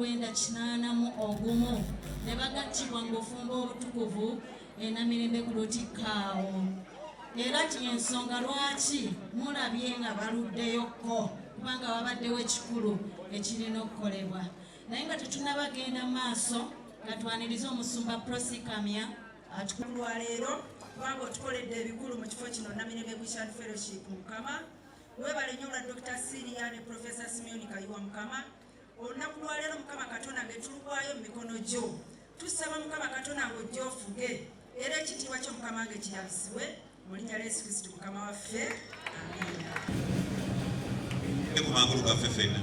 1981 ne bagattibwa ng'ofumba obutukuvu Namirembe ku Lutikaawo. Era y'ensonga lwaki mulabye nga baluddeyoko kubanga wabaddewo ekikulu ekirina okukolebwa. Naye nga tetunnabagenda maaso nga twaniriza omusumba Prosikamya atukulwa leero kubanga otukoledde ebikulu mu kifo kino Namirembe Christian Fellowship Mukama. Webale nnyo olwa Dr. Siria ne Professor Simeon Kayiwa Mukama. Olunaku lwa leero Mukama Katonda ge tulwayo mu mikono gyo. Tusaba Mukama Katonda ng'ojja ofuge era ekitiibwa kyo Mukama nga kirabisibwe mu linnya lya Yesu Kristo Mukama waffe. Amiina. Kumangulu gaffe ffenna.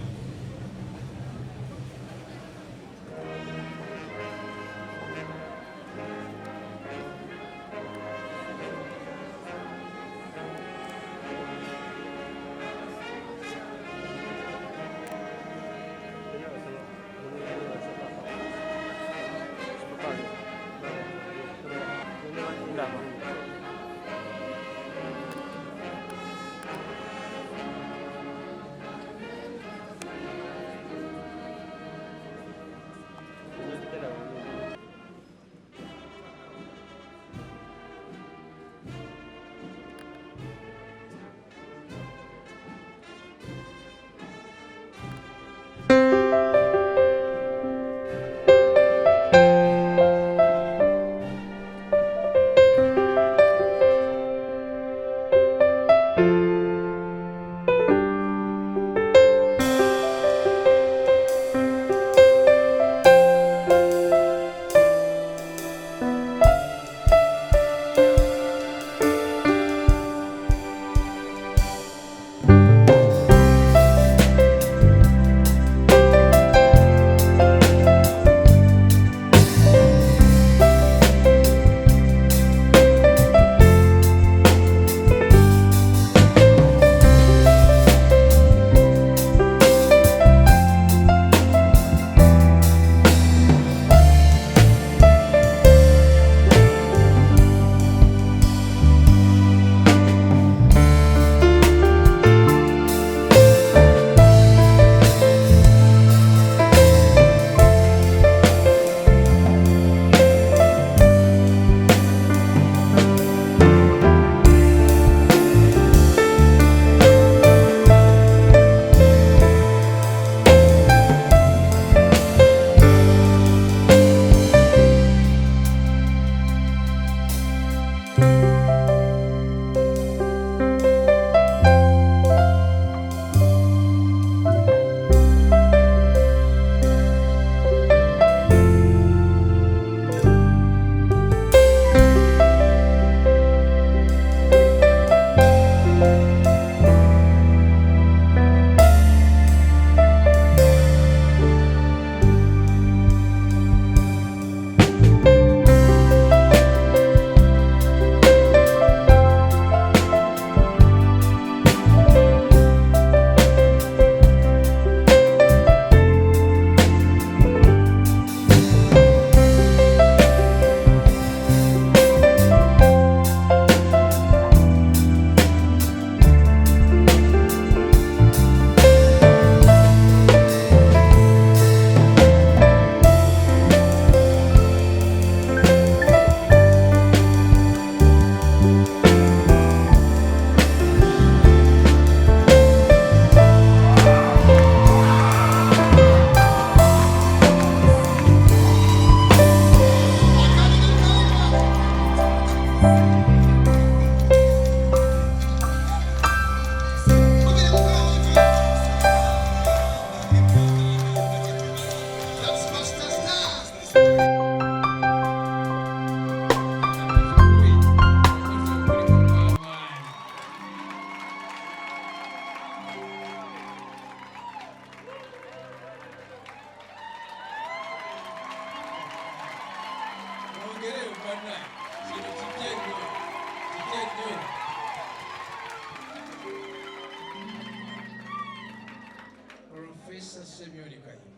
Professor Simeon Kayiwa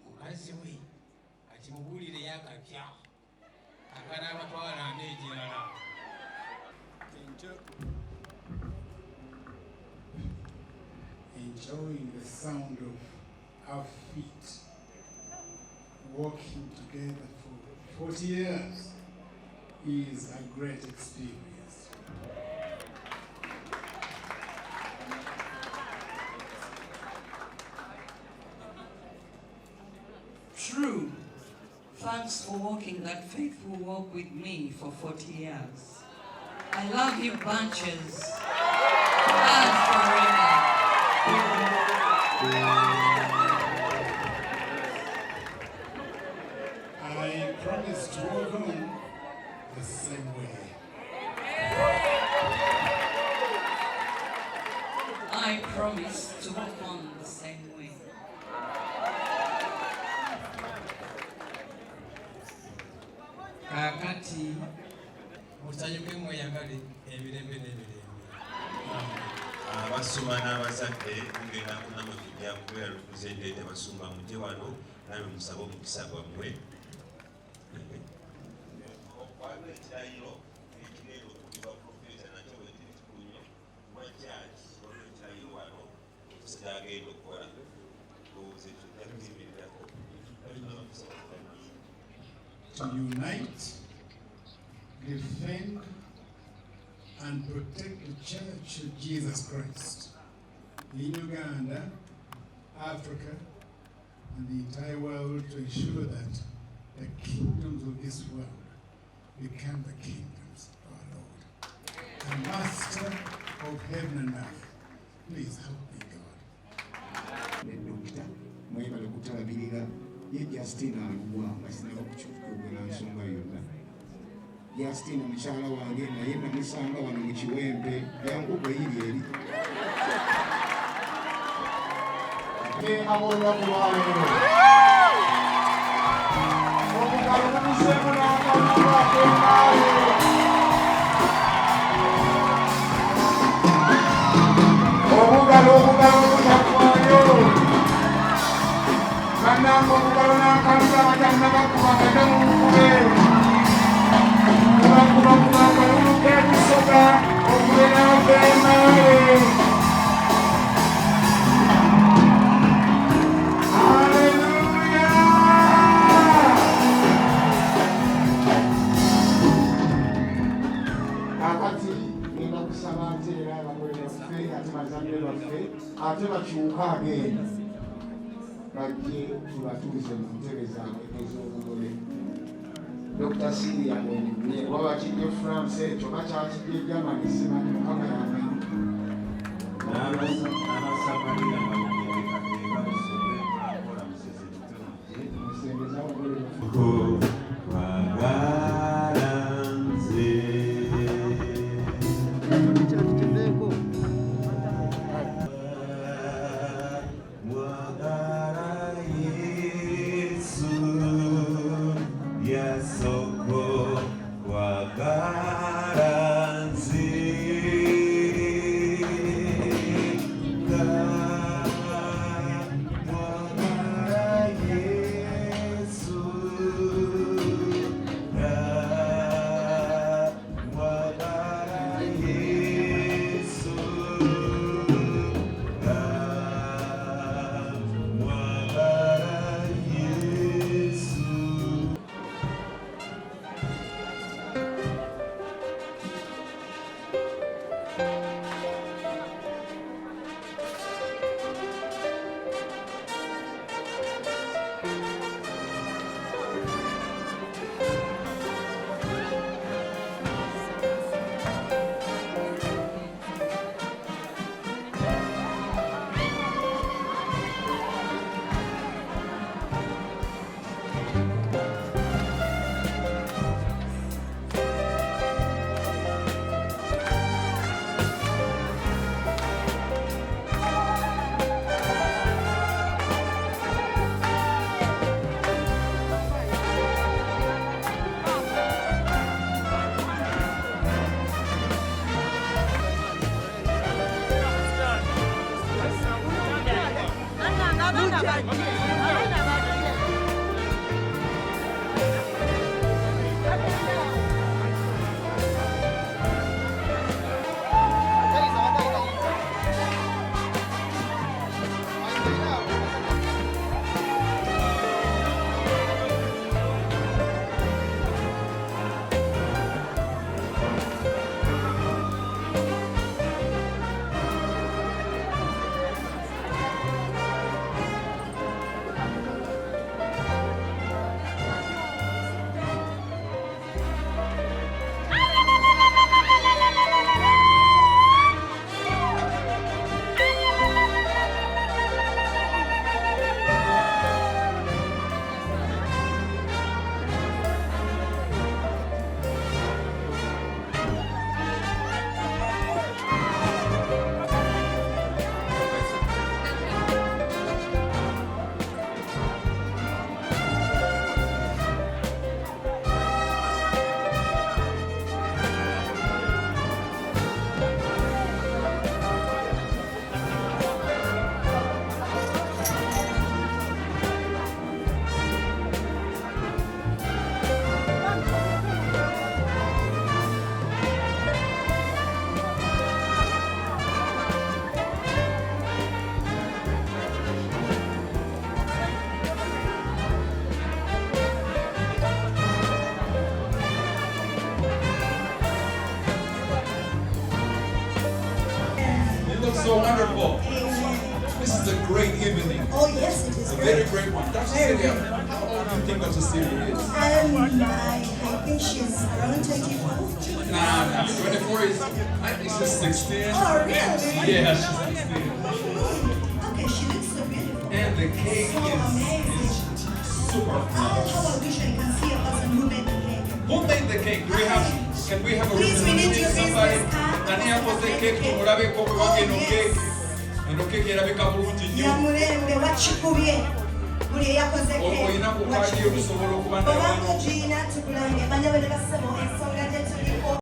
mukazi we ati mubulire yakapya akana abatwala n'ekirala enjoying the sound of our feet, walking together for 40 years is a great experience. True. Thanks for walking that faithful walk with me for 40 years. I love you bunches. And forever. I promise to walk on the same way. I promise to walk on the same way. Kakati musanyuke mweyagale emirembe n'emirembe. Abasoma n'abazadde tugenda kunamwe tujja kubeera lutukuzendeete basumba mujje wano nawe musaba omukisa gwammwe. Okwagala ekirayiro ekireero okugibwa profeesa nakyo bwe kiri kikunnyo kuba kyaki olwo ekirayiro wano kyagenda okukola lowooza ekyo kyakutiimirirako. To unite, defend, and protect the Church of Jesus Christ in Uganda, Africa, and the entire world to ensure that the kingdoms of this world become the kingdoms of our Lord, the Master of heaven and earth. Please help me, God. Mwebale kutalabirira ye Justina alugwa asinaba kukyukubwera nsonga yonna. Justina mukyala wange naye namusanga wano mu kiwempe yangu bwe yiri eri. Ab'olunaku lwaleero omugalo gubiseemu n'akalulu ak'emaayo. Omugalo obutaggwaayo. Bannange omugalo n'akalulu abatannaba bagende mu nkube. Kubakuba akalulu k'ebisoga okubeera ak'emaayo. Ate bakyuka agenda bajje tubatuuze mu ntebe zaabwe ez'obulole. Dr. Syria ne waba kijje France ekyo bakyakijje Germany simanyi mukama yamanyi. N'abasamalira bamugeeka bamusobe akola museze tutunuje Musengeza obulole kwagala nze. looks so wonderful. This is a great evening. Oh yes, it is A great. very great one. Dr. Celia, how old do you think Dr. Celia is? I think she's around 24. Nah, 24 is, I think she's 16. Oh really? Yeah, she's 16. Okay, she looks so beautiful. And the cake So amazing. is super Oh, how I wish I can see a person who made the cake. Who made the cake? Can we have a Please, we need representative? your Somebody? business card. Nani yakoze cake tumulabe ko bwage no cake. Eno cake erabika bulungi nnyo. Yamulembe wakikubye. Buli eyakoze cake. Oyina ku kaadi okusobola okuba nayo. Obanga ogiyina tukulange banya bwe ne basabo ensonga gye tuliko.